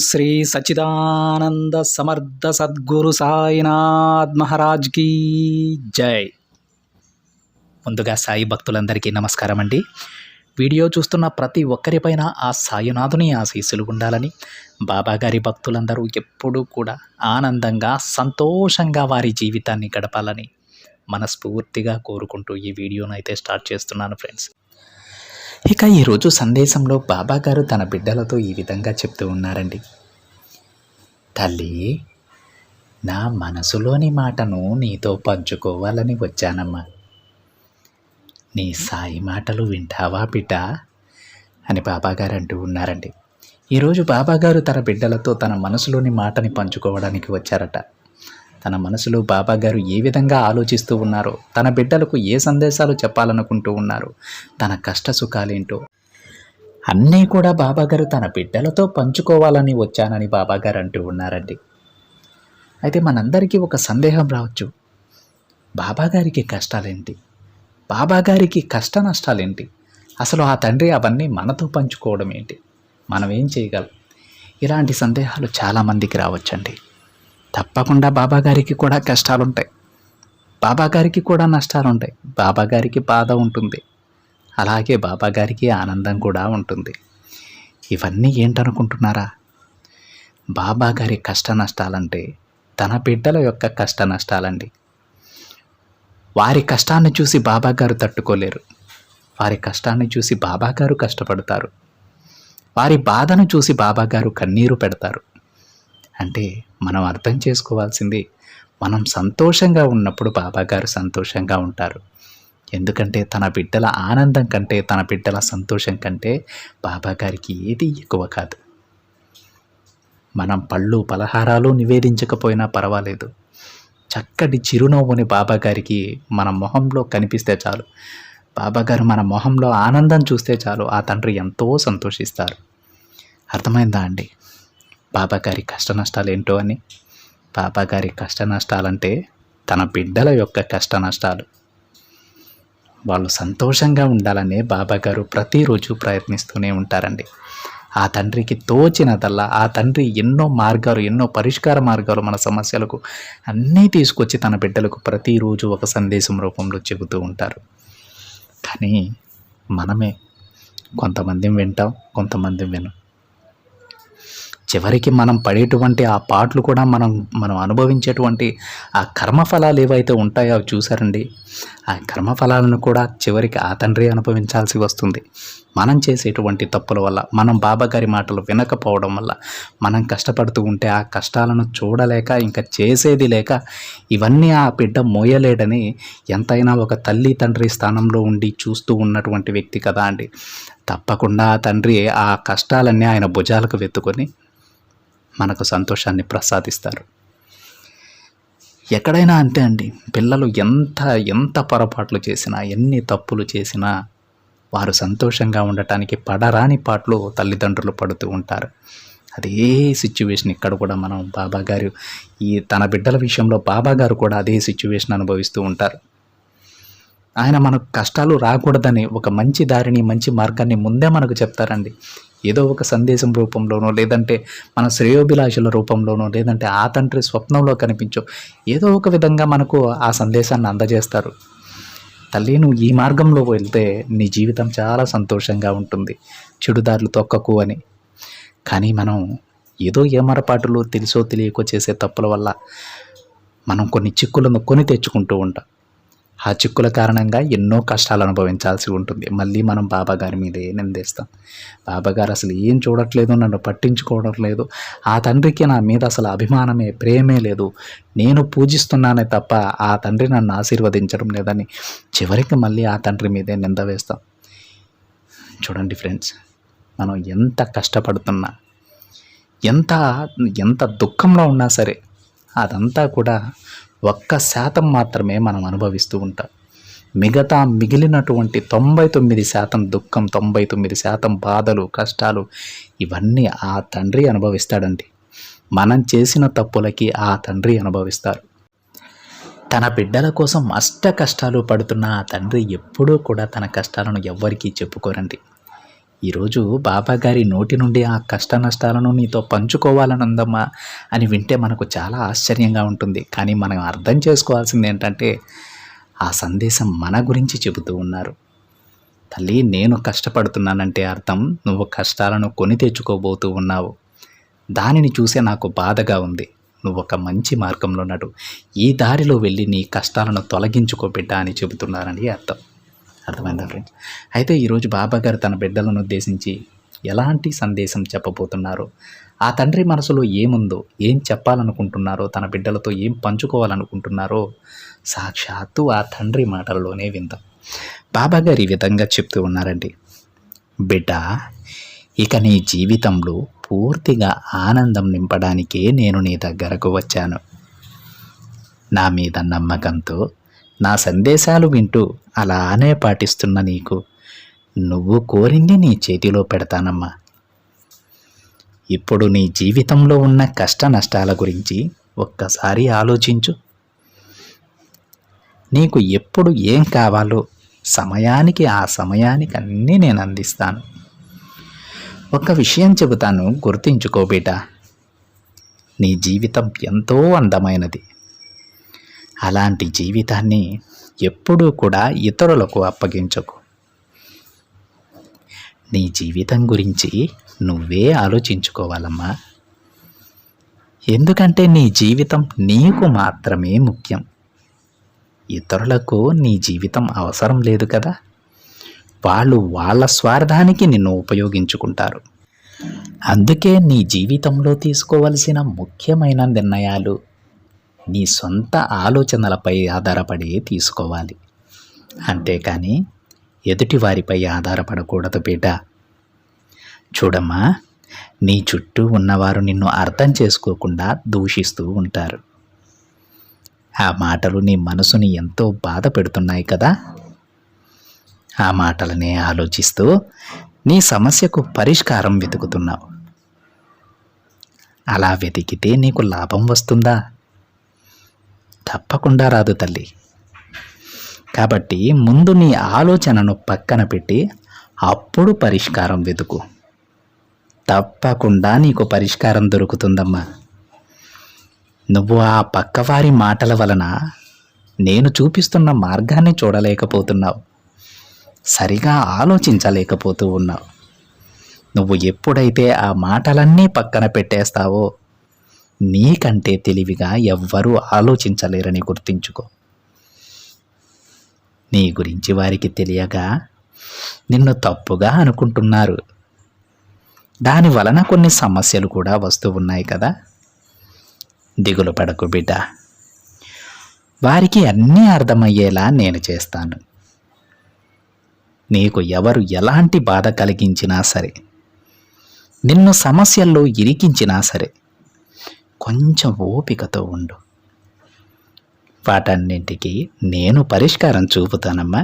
శ్రీ సచ్చిదానంద సమర్థ సద్గురు సాయినాథ్ మహారాజ్ కీ జై. ముందుగా సాయి భక్తులందరికీ నమస్కారం అండి. వీడియో చూస్తున్న ప్రతి ఒక్కరిపైన ఆ సాయినాథుని ఆశీస్సులు ఉండాలని, బాబాగారి భక్తులందరూ ఎప్పుడూ కూడా ఆనందంగా సంతోషంగా వారి జీవితాన్ని గడపాలని మనస్ఫూర్తిగా కోరుకుంటూ ఈ వీడియోను అయితే స్టార్ట్ చేస్తున్నాను ఫ్రెండ్స్. ఇక ఈరోజు సందేశంలో బాబాగారు తన బిడ్డలతో ఈ విధంగా చెప్తూ ఉన్నారండి. తల్లి, నా మనసులోని మాటను నీతో పంచుకోవాలని వచ్చానమ్మా. నీ సాయి మాటలు వింటావా బిడ్డ అని బాబాగారు అంటూ ఉన్నారండి. ఈరోజు బాబాగారు తన బిడ్డలతో తన మనసులోని మాటని పంచుకోవడానికి వచ్చారట. తన మనసులో బాబాగారు ఏ విధంగా ఆలోచిస్తూ ఉన్నారో, తన బిడ్డలకు ఏ సందేశాలు చెప్పాలనుకుంటూ ఉన్నారో, తన కష్ట సుఖాలేంటో అన్నీ కూడా బాబాగారు తన బిడ్డలతో పంచుకోవాలని వచ్చానని బాబాగారు అంటూ ఉన్నారండి. అయితే మనందరికీ ఒక సందేహం రావచ్చు, బాబాగారికి కష్టాలేంటి, బాబాగారికి కష్ట నష్టాలేంటి, అసలు ఆ తండ్రి అవన్నీ మనతో పంచుకోవడం ఏంటి, మనం ఏం చేయగలం? ఇలాంటి సందేహాలు చాలామందికి రావచ్చండి. తప్పకుండా బాబాగారికి కూడా కష్టాలుంటాయి, బాబాగారికి కూడా నష్టాలుంటాయి, బాబాగారికి బాధ ఉంటుంది, అలాగే బాబాగారికి ఆనందం కూడా ఉంటుంది. ఇవన్నీ ఏంటనుకుంటున్నారా? బాబాగారి కష్ట నష్టాలంటే తన బిడ్డల యొక్క కష్ట నష్టాలండి. వారి కష్టాన్ని చూసి బాబాగారు తట్టుకోలేరు, వారి కష్టాన్ని చూసి బాబాగారు కష్టపడతారు, వారి బాధను చూసి బాబాగారు కన్నీరు పెడతారు. అంటే మనం అర్థం చేసుకోవాల్సింది, మనం సంతోషంగా ఉన్నప్పుడు బాబాగారు సంతోషంగా ఉంటారు. ఎందుకంటే తన బిడ్డల ఆనందం కంటే, తన బిడ్డల సంతోషం కంటే బాబాగారికి ఏది ఎక్కువ కాదు. మనం పళ్ళు పలహారాలు నివేదించకపోయినా పర్వాలేదు, చక్కటి చిరునవ్వుని బాబాగారికి మన మొహంలో కనిపిస్తే చాలు, బాబాగారు మన మొహంలో ఆనందం చూస్తే చాలు, ఆ తండ్రి ఎంతో సంతోషిస్తారు. అర్థమైందా అండి బాబాగారి కష్ట నష్టాలు ఏంటో అని? బాబాగారి కష్ట నష్టాలంటే తన బిడ్డల యొక్క కష్ట నష్టాలు. వాళ్ళు సంతోషంగా ఉండాలనే బాబాగారు ప్రతిరోజు ప్రయత్నిస్తూనే ఉంటారండి. ఆ తండ్రికి తోచినదల్లా, ఆ తండ్రి ఎన్నో మార్గాలు, ఎన్నో పరిష్కార మార్గాలు మన సమస్యలకు అన్నీ తీసుకొచ్చి తన బిడ్డలకు ప్రతిరోజు ఒక సందేశం రూపంలో చెబుతూ ఉంటారు. కానీ మనమే కొంతమంది వింటాం, కొంతమంది వినం. చివరికి మనం పడేటువంటి ఆ పాటలు కూడా మనం అనుభవించేటువంటి ఆ కర్మఫలాలు ఏవైతే ఉంటాయో అవి చూసారండి, ఆ కర్మఫలాలను కూడా చివరికి ఆ తండ్రి అనుభవించాల్సి వస్తుంది. మనం చేసేటువంటి తప్పుల వల్ల, మనం బాబాగారి మాటలు వినకపోవడం వల్ల మనం కష్టపడుతూ ఉంటే ఆ కష్టాలను చూడలేక, ఇంకా చేసేది లేక ఇవన్నీ ఆ బిడ్డ మోయలేడని ఎంతైనా ఒక తల్లి తండ్రి స్థానంలో ఉండి చూస్తూ ఉన్నటువంటి వ్యక్తి కదా అండి. తప్పకుండా ఆ తండ్రి ఆ కష్టాలన్నీ ఆయన భుజాలకు వెత్తుకొని మనకు సంతోషాన్ని ప్రసాదిస్తారు. ఎక్కడైనా అంతే అండి, పిల్లలు ఎంత పొరపాట్లు చేసినా, ఎన్ని తప్పులు చేసినా వారు సంతోషంగా ఉండటానికి పడరాని పాటలు తల్లిదండ్రులు పడుతూ ఉంటారు. అదే సిచ్యువేషన్ ఇక్కడ కూడా మనం బాబాగారు తన బిడ్డల విషయంలో బాబాగారు కూడా అదే సిచ్యువేషన్ అనుభవిస్తూ ఉంటారు. ఆయన మనకు కష్టాలు రాకూడదని ఒక మంచి దారిని, మంచి మార్గాన్ని ముందే మనకు చెప్తారండి. ఏదో ఒక సందేశం రూపంలోనో, లేదంటే మన శ్రేయోభిలాషుల రూపంలోనో, లేదంటే ఆ తండ్రి స్వప్నంలో కనిపించో ఏదో ఒక విధంగా మనకు ఆ సందేశాన్ని అందజేస్తారు. తల్లి, నువ్వు ఈ మార్గంలో వెళ్తే నీ జీవితం చాలా సంతోషంగా ఉంటుంది, చెడుదారులు తొక్కకు అని. కానీ మనం ఏదో ఏమరపాటులు తెలుసో తెలియకో చేసే తప్పుల వల్ల మనం కొన్ని చిక్కులను కొని తెచ్చుకుంటూ ఉంటాం. ఆ చిక్కుల కారణంగా ఎన్నో కష్టాలు అనుభవించాల్సి ఉంటుంది. మళ్ళీ మనం బాబాగారి మీదే నిందేస్తాం. బాబాగారు అసలు ఏం చూడట్లేదు, నన్ను పట్టించుకోవడం లేదు, ఆ తండ్రికి నా మీద అసలు అభిమానమే, ప్రేమే లేదు, నేను పూజిస్తున్నానే తప్ప ఆ తండ్రి నన్ను ఆశీర్వదించడం లేదని చివరికి మళ్ళీ ఆ తండ్రి మీదే నింద వేస్తాం. చూడండి ఫ్రెండ్స్, మనం ఎంత కష్టపడుతున్నా, ఎంత దుఃఖంలో ఉన్నా సరే అదంతా కూడా 1% మాత్రమే మనం అనుభవిస్తూ ఉంటాం. మిగతా మిగిలినటువంటి 99% దుఃఖం, 99% బాధలు, కష్టాలు ఇవన్నీ ఆ తండ్రి అనుభవిస్తాడండి. మనం చేసిన తప్పులకి ఆ తండ్రి అనుభవిస్తారు. తన బిడ్డల కోసం కష్టాలు పడుతున్న ఆ తండ్రి ఎప్పుడూ కూడా తన కష్టాలను ఎవ్వరికీ చెప్పుకోరండి. ఈరోజు బాబా గారి నోటి నుండి ఆ కష్ట నష్టాలను నీతో పంచుకోవాలని ఉందమ్మా అని వింటే మనకు చాలా ఆశ్చర్యంగా ఉంటుంది. కానీ మనం అర్థం చేసుకోవాల్సింది ఏంటంటే ఆ సందేశం మన గురించి చెబుతూ ఉన్నారు. తల్లి, నేను కష్టపడుతున్నానంటే అర్థం నువ్వు కష్టాలను కొని తెచ్చుకోబోతూ ఉన్నావు. దానిని చూసే నాకు బాధగా ఉంది. నువ్వు ఒక మంచి మార్గంలో నడు, ఈ దారిలో వెళ్ళి నీ కష్టాలను తొలగించుకో బిడ్డ అని చెబుతున్నారని అర్థమైందా ఫ్రెండ్స్? అయితే ఈరోజు బాబా గారు తన బిడ్డలను ఉద్దేశించి ఎలాంటి సందేశం చెప్పబోతున్నారో, ఆ తండ్రి మనసులో ఏముందో, ఏం చెప్పాలనుకుంటున్నారో, తన బిడ్డలతో ఏం పంచుకోవాలనుకుంటున్నారో సాక్షాత్తు ఆ తండ్రి మాటల్లోనే విందాం. బాబా గారు ఈ విధంగా చెప్తూ ఉన్నారండి. బిడ్డ, ఇక నీ జీవితంలో పూర్తిగా ఆనందం నింపడానికే నేను నీ దగ్గరకు వచ్చాను. నా మీద నమ్మకంతో నా సందేశాలు వింటూ అలానే పాటిస్తున్న నీకు నువ్వు కోరింది నీ చేతిలో పెడతానమ్మా. ఇప్పుడు నీ జీవితంలో ఉన్న కష్ట నష్టాల గురించి ఒక్కసారి ఆలోచించు. నీకు ఎప్పుడు ఏం కావాలో సమయానికి ఆ సమయానికి అన్నీ నేను అందిస్తాను. ఒక విషయం చెబుతాను, గుర్తించుకో బిడ్డ. నీ జీవితం ఎంతో అందమైనది. అలాంటి జీవితాన్ని ఎప్పుడూ కూడా ఇతరులకు అప్పగించకు. నీ జీవితం గురించి నువ్వే ఆలోచించుకోవాలమ్మా. ఎందుకంటే నీ జీవితం నీకు మాత్రమే ముఖ్యం. ఇతరులకు నీ జీవితం అవసరం లేదు కదా. వాళ్ళు వాళ్ళ స్వార్థానికి నిన్ను ఉపయోగించుకుంటారు. అందుకే నీ జీవితంలో తీసుకోవలసిన ముఖ్యమైన నిర్ణయాలు నీ సొంత ఆలోచనలపై ఆధారపడి తీసుకోవాలి. అంతేకాని ఎదుటివారిపై ఆధారపడకూడదు బిడ్డ. చూడమ్మా, నీ చుట్టూ ఉన్నవారు నిన్ను అర్థం చేసుకోకుండా దూషిస్తూ ఉంటారు. ఆ మాటలు నీ మనసుని ఎంతో బాధ పెడుతున్నాయి కదా. ఆ మాటలనే ఆలోచిస్తూ నీ సమస్యకు పరిష్కారం వెతుకుతున్నావు. అలా వెతికితే నీకు లాభం వస్తుందా? తప్పకుండా రాదు తల్లి. కాబట్టి ముందు నీ ఆలోచనను పక్కన పెట్టి అప్పుడు పరిష్కారం వెతుకు. తప్పకుండా నీకు పరిష్కారం దొరుకుతుందమ్మా. నువ్వు ఆ పక్కవారి మాటల వలన నేను చూపిస్తున్న మార్గాన్ని చూడలేకపోతున్నావు. సరిగా ఆలోచించలేకపోతూ ఉన్నావు. నువ్వు ఎప్పుడైతే ఆ మాటలన్నీ పక్కన పెట్టేస్తావో నీకంటే తెలివిగా ఎవ్వరూ ఆలోచించలేరని గుర్తించుకో. నీ గురించి వారికి తెలియగా నిన్ను తప్పుగా అనుకుంటున్నారు. దాని వలన కొన్ని సమస్యలు కూడా వస్తూ ఉన్నాయి కదా. దిగులు పడకు బిడ్డ. వారికి అన్నీ అర్థమయ్యేలా నేను చేస్తాను. నీకు ఎవరు ఎలాంటి బాధ కలిగించినా సరే, నిన్ను సమస్యల్లో ఇరికించినా సరే, కొంచెం ఓపికతో ఉండు. వాటన్నింటికి నేను పరిష్కారం చూపుతానమ్మా.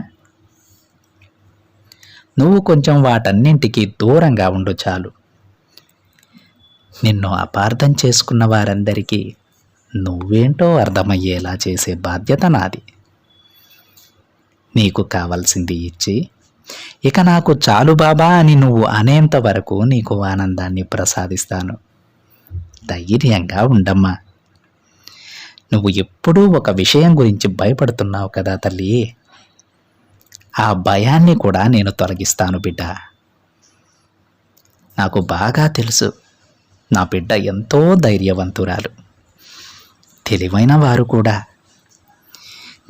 నువ్వు కొంచెం వాటన్నింటికి దూరంగా ఉండు చాలు. నిన్ను అపార్థం చేసుకున్న వారందరికీ నువ్వేంటో అర్థమయ్యేలా చేసే బాధ్యత నాది. నీకు కావాల్సింది ఇచ్చి ఇక నాకు చాలు బాబా అని నువ్వు అనేంత వరకు నీకు ఆనందాన్ని ప్రసాదిస్తాను. ధైర్యంగా ఉండమ్మా. నువ్వు ఎప్పుడూ ఒక విషయం గురించి భయపడుతున్నావు కదా తల్లి. ఆ భయాన్ని కూడా నేను తొలగిస్తాను బిడ్డ. నాకు బాగా తెలుసు, నా బిడ్డ ఎంతో ధైర్యవంతురాలు, తెలివైన వారు కూడా.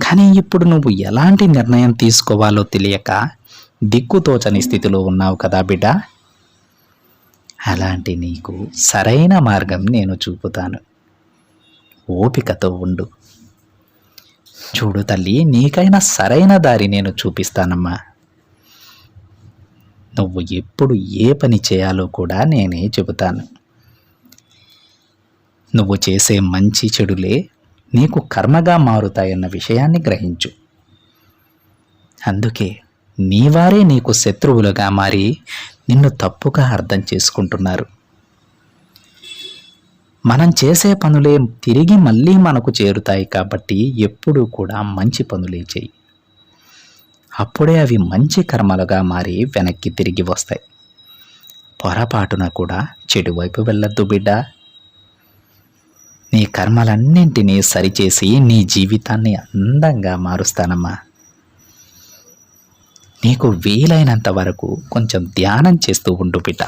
కానీ ఇప్పుడు నువ్వు ఎలాంటి నిర్ణయం తీసుకోవాలో తెలియక దిక్కుతోచని స్థితిలో ఉన్నావు కదా బిడ్డ. అలాంటి నీకు సరైన మార్గం నేను చూపుతాను. ఓపికతో ఉండు. చూడు తల్లి, నీకైనా సరైన దారి నేను చూపిస్తానమ్మా. నువ్వు ఎప్పుడు ఏ పని చేయాలో కూడా నేనే చెబుతాను. నువ్వు చేసే మంచి చెడులే నీకు కర్మగా మారుతాయన్న విషయాన్ని గ్రహించు. అందుకే నీవారే నీకు శత్రువులుగా మారి నిన్ను తప్పుగా అర్థం చేసుకుంటున్నారు. మనం చేసే పనులే తిరిగి మళ్ళీ మనకు చేరుతాయి. కాబట్టి ఎప్పుడూ కూడా మంచి పనులే చేయి. అప్పుడే అవి మంచి కర్మలుగా మారి వెనక్కి తిరిగి వస్తాయి. పొరపాటున కూడా చెడు వైపు వెళ్ళొద్దు బిడ్డ. నీ కర్మలన్నింటినీ సరిచేసి నీ జీవితాన్ని అందంగా మారుస్తానమ్మా. నీకు వీలైనంత వరకు కొంచెం ధ్యానం చేస్తూ ఉండు బిడ్డ.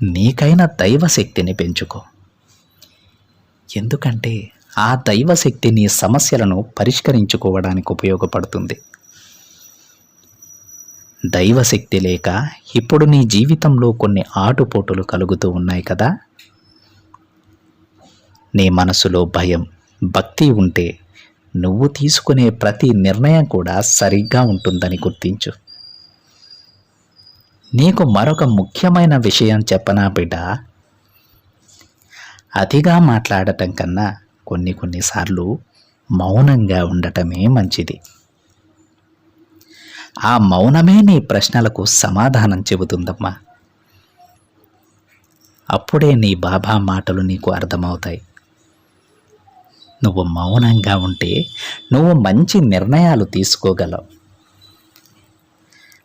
నీకైన దైవశక్తిని పెంచుకో. ఎందుకంటే ఆ దైవశక్తి నీ సమస్యలను పరిష్కరించుకోవడానికి ఉపయోగపడుతుంది. దైవశక్తి లేక ఇప్పుడు నీ జీవితంలో కొన్ని ఆటుపోటులు కలుగుతూ ఉన్నాయి కదా. నీ మనసులో భయం, భక్తి ఉంటే నువ్వు తీసుకునే ప్రతి నిర్ణయం కూడా సరిగ్గా ఉంటుందని గుర్తించు. నీకు మరొక ముఖ్యమైన విషయం చెప్పనా బిడ్డ? అతిగా మాట్లాడటం కన్నా కొన్నిసార్లు మౌనంగా ఉండటమే మంచిది. ఆ మౌనమే నీ ప్రశ్నలకు సమాధానం చెబుతుందమ్మా. అప్పుడే నీ బాబా మాటలు నీకు అర్థమవుతాయి. నువ్వు మౌనంగా ఉంటే నువ్వు మంచి నిర్ణయాలు తీసుకోగలవు.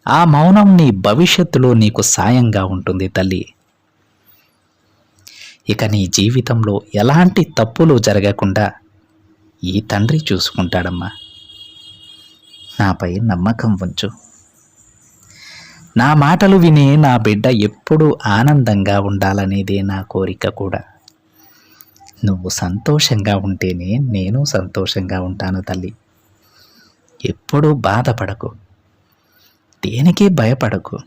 ఆ మౌనం నీ భవిష్యత్తులో నీకు సాయంగా ఉంటుంది తల్లి. ఇక నీ జీవితంలో ఎలాంటి తప్పులు జరగకుండా ఈ తండ్రి చూసుకుంటాడమ్మా. నాపై నమ్మకం ఉంచు. నా మాటలు విని నా బిడ్డ ఎప్పుడూ ఆనందంగా ఉండాలనేదే నా కోరిక కూడా. నువ్వు సంతోషంగా ఉంటేనే నేను సంతోషంగా ఉంటాను తల్లి. ఎప్పుడూ బాధపడకు, దేనికి భయపడకు.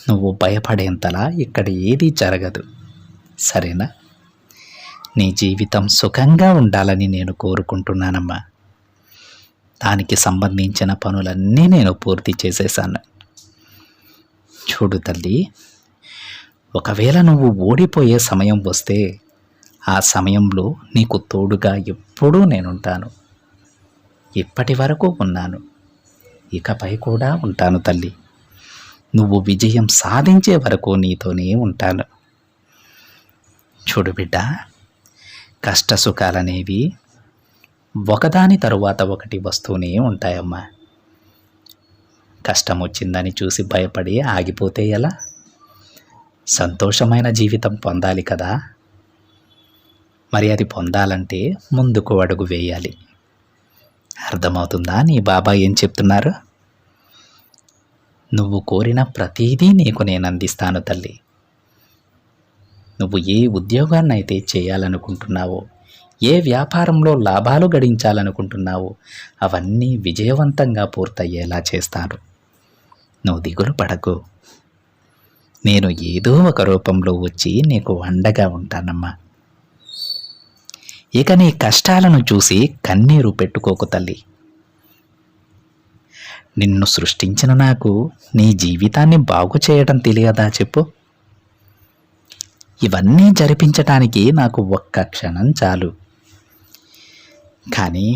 నువ్వు భయపడేంతలా ఇక్కడ ఏదీ జరగదు, సరేనా? నీ జీవితం సుఖంగా ఉండాలని నేను కోరుకుంటున్నానమ్మా. దానికి సంబంధించిన పనులన్నీ నేను పూర్తి చేసేసాను. చూడు తల్లి, ఒకవేళ నువ్వు ఓడిపోయే సమయం వస్తే ఆ సమయంలో నీకు తోడుగా ఎప్పుడూ నేనుంటాను. ఇప్పటి వరకు ఉన్నాను, ఇకపై కూడా ఉంటాను తల్లి. నువ్వు విజయం సాధించే వరకు నీతోనే ఉంటాను. చూడు బిడ్డ, కష్ట సుఖాలనేవి ఒకదాని తరువాత ఒకటి వస్తూనే ఉంటాయమ్మా. కష్టం వచ్చిందని చూసి భయపడి ఆగిపోతే ఎలా? సంతోషమైన జీవితం పొందాలి కదా. మరి అది పొందాలంటే ముందుకు అడుగు వేయాలి. అర్థమవుతుందా నీ బాబా ఏం చెప్తున్నారు? నువ్వు కోరిన ప్రతీదీ నీకు నేను అందిస్తాను తల్లి. నువ్వు ఏ ఉద్యోగాన్నైతే చేయాలనుకుంటున్నావో, ఏ వ్యాపారంలో లాభాలు గడించాలనుకుంటున్నావో అవన్నీ విజయవంతంగా పూర్తయ్యేలా చేస్తాను. నువ్వు దిగులు పడకు. నేను ఏదో ఒక రూపంలో వచ్చి నీకు అండగా ఉంటానమ్మా. ఇక నీ కష్టాలను చూసి కన్నీరు పెట్టుకోకు తల్లి. నిన్ను సృష్టించిన నాకు నీ జీవితాన్ని బాగు చేయడం తెలియదా చెప్పు? ఇవన్నీ జరిపించటానికి నాకు ఒక్క క్షణం చాలు. కానీ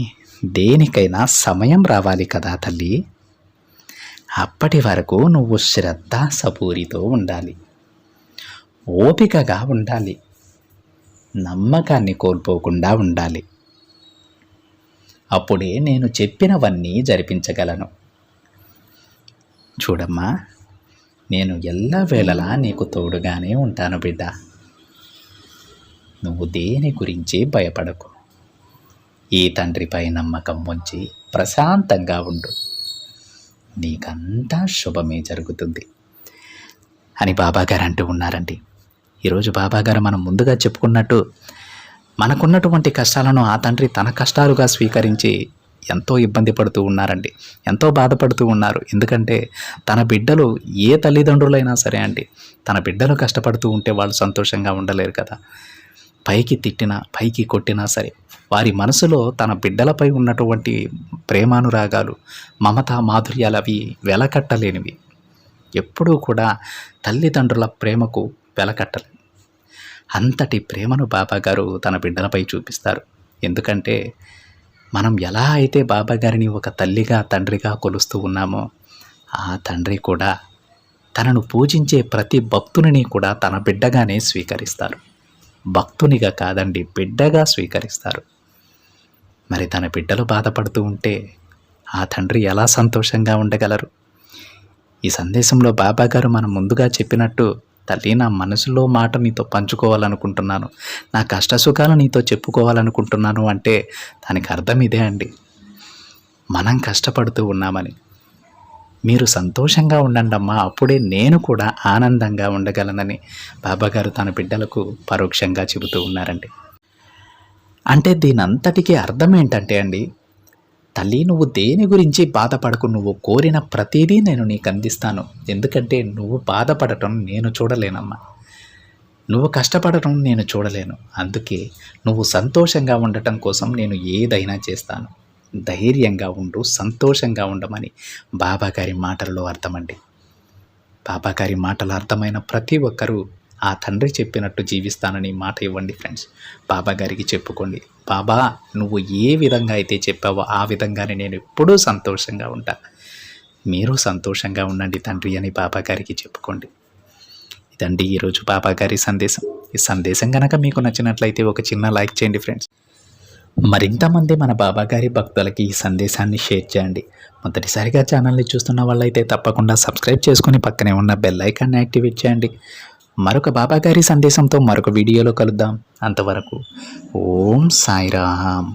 దేనికైనా సమయం రావాలి కదా తల్లి. అప్పటి వరకు నువ్వు శ్రద్ధ సపూరితో ఉండాలి, ఓపికగా ఉండాలి, నమ్మకాన్ని కోల్పోకుండా ఉండాలి. అప్పుడే నేను చెప్పినవన్నీ జరిపించగలను. చూడమ్మా, నేను ఎల్లవేళలా నీకు తోడుగానే ఉంటాను బిడ్డ. నువ్వు దేని గురించి భయపడకు. ఈ తండ్రిపై నమ్మకం ఉంచి ప్రశాంతంగా ఉండు. నీకంతా శుభమే జరుగుతుంది అని బాబాగారు అంటూ ఉన్నారండి. ఈరోజు బాబాగారు మనం ముందుగా చెప్పుకున్నట్టు మనకున్నటువంటి కష్టాలను ఆ తండ్రి తన కష్టాలుగా స్వీకరించి ఎంతో ఇబ్బంది పడుతూ ఉన్నారండి, ఎంతో బాధపడుతూ ఉన్నారు. ఎందుకంటే తన బిడ్డలు ఏ తల్లిదండ్రులైనా సరే అండి, తన బిడ్డలు కష్టపడుతూ ఉంటే వాళ్ళు సంతోషంగా ఉండలేరు కదా. పైకి తిట్టినా, పైకి కొట్టినా సరే వారి మనసులో తన బిడ్డలపై ఉన్నటువంటి ప్రేమానురాగాలు, మమత మాధుర్యాలు అవి వెలకట్టలేనివి. ఎప్పుడూ కూడా తల్లిదండ్రుల ప్రేమకు వెలకట్టలేదు. అంతటి ప్రేమను బాబాగారు తన బిడ్డలపై చూపిస్తారు. ఎందుకంటే మనం ఎలా అయితే బాబాగారిని ఒక తల్లిగా, తండ్రిగా కొలుస్తూ ఉన్నామో, ఆ తండ్రి కూడా తనను పూజించే ప్రతి భక్తుని కూడా తన బిడ్డగానే స్వీకరిస్తారు. భక్తునిగా కాదండి, బిడ్డగా స్వీకరిస్తారు. మరి తన బిడ్డలు బాధపడుతూ ఉంటే ఆ తండ్రి ఎలా సంతోషంగా ఉండగలరు? ఈ సందేశంలో బాబా గారు మనం ముందుగా చెప్పినట్టు, తల్లి నా మనసులో మాట నీతో పంచుకోవాలనుకుంటున్నాను, నా కష్టసుఖాలు నీతో చెప్పుకోవాలనుకుంటున్నాను అంటే దానికి అర్థం ఇదే అండి. మనం కష్టపడుతూ ఉన్నామని. మీరు సంతోషంగా ఉండండమ్మా, అప్పుడే నేను కూడా ఆనందంగా ఉండగలనని బాబాగారు తన బిడ్డలకు పరోక్షంగా చెబుతూ ఉన్నారండి. అంటే దీనంతటికీ అర్థం ఏంటంటే అండి, తల్లి నువ్వు దేని గురించి బాధపడకు, నువ్వు కోరిన ప్రతిదీ నేను నీకు అందిస్తాను. ఎందుకంటే నువ్వు బాధపడటం నేను చూడలేనమ్మా, నువ్వు కష్టపడటం నేను చూడలేను. అందుకే నువ్వు సంతోషంగా ఉండటం కోసం నేను ఏదైనా చేస్తాను. ధైర్యంగా ఉండు, సంతోషంగా ఉండమని బాబాగారి మాటల్లో అర్థమండి. బాబాగారి మాటలు అర్థమైన ప్రతి ఒక్కరూ ఆ తండ్రి చెప్పినట్టు జీవిస్తానని మాట ఇవ్వండి ఫ్రెండ్స్. బాబాగారికి చెప్పుకోండి, బాబా నువ్వు ఏ విధంగా అయితే చెప్పావో ఆ విధంగానే నేను ఎప్పుడూ సంతోషంగా ఉంటా, మీరు సంతోషంగా ఉండండి తండ్రి అని బాబాగారికి చెప్పుకోండి. ఇదండి ఈరోజు బాబాగారి సందేశం. ఈ సందేశం కనుక మీకు నచ్చినట్లయితే ఒక చిన్న లైక్ చేయండి ఫ్రెండ్స్. మరింతమంది మన బాబాగారి భక్తులకి ఈ సందేశాన్ని షేర్ చేయండి. మొదటిసారిగా ఛానల్ని చూస్తున్న వాళ్ళైతే తప్పకుండా సబ్స్క్రైబ్ చేసుకుని పక్కనే ఉన్న బెల్ ఐకాన్ని యాక్టివేట్ చేయండి. మరొక బాబాగారి సందేశంతో మరొక వీడియోలో కలుద్దాం. అంతవరకు ఓం సాయిరామ్.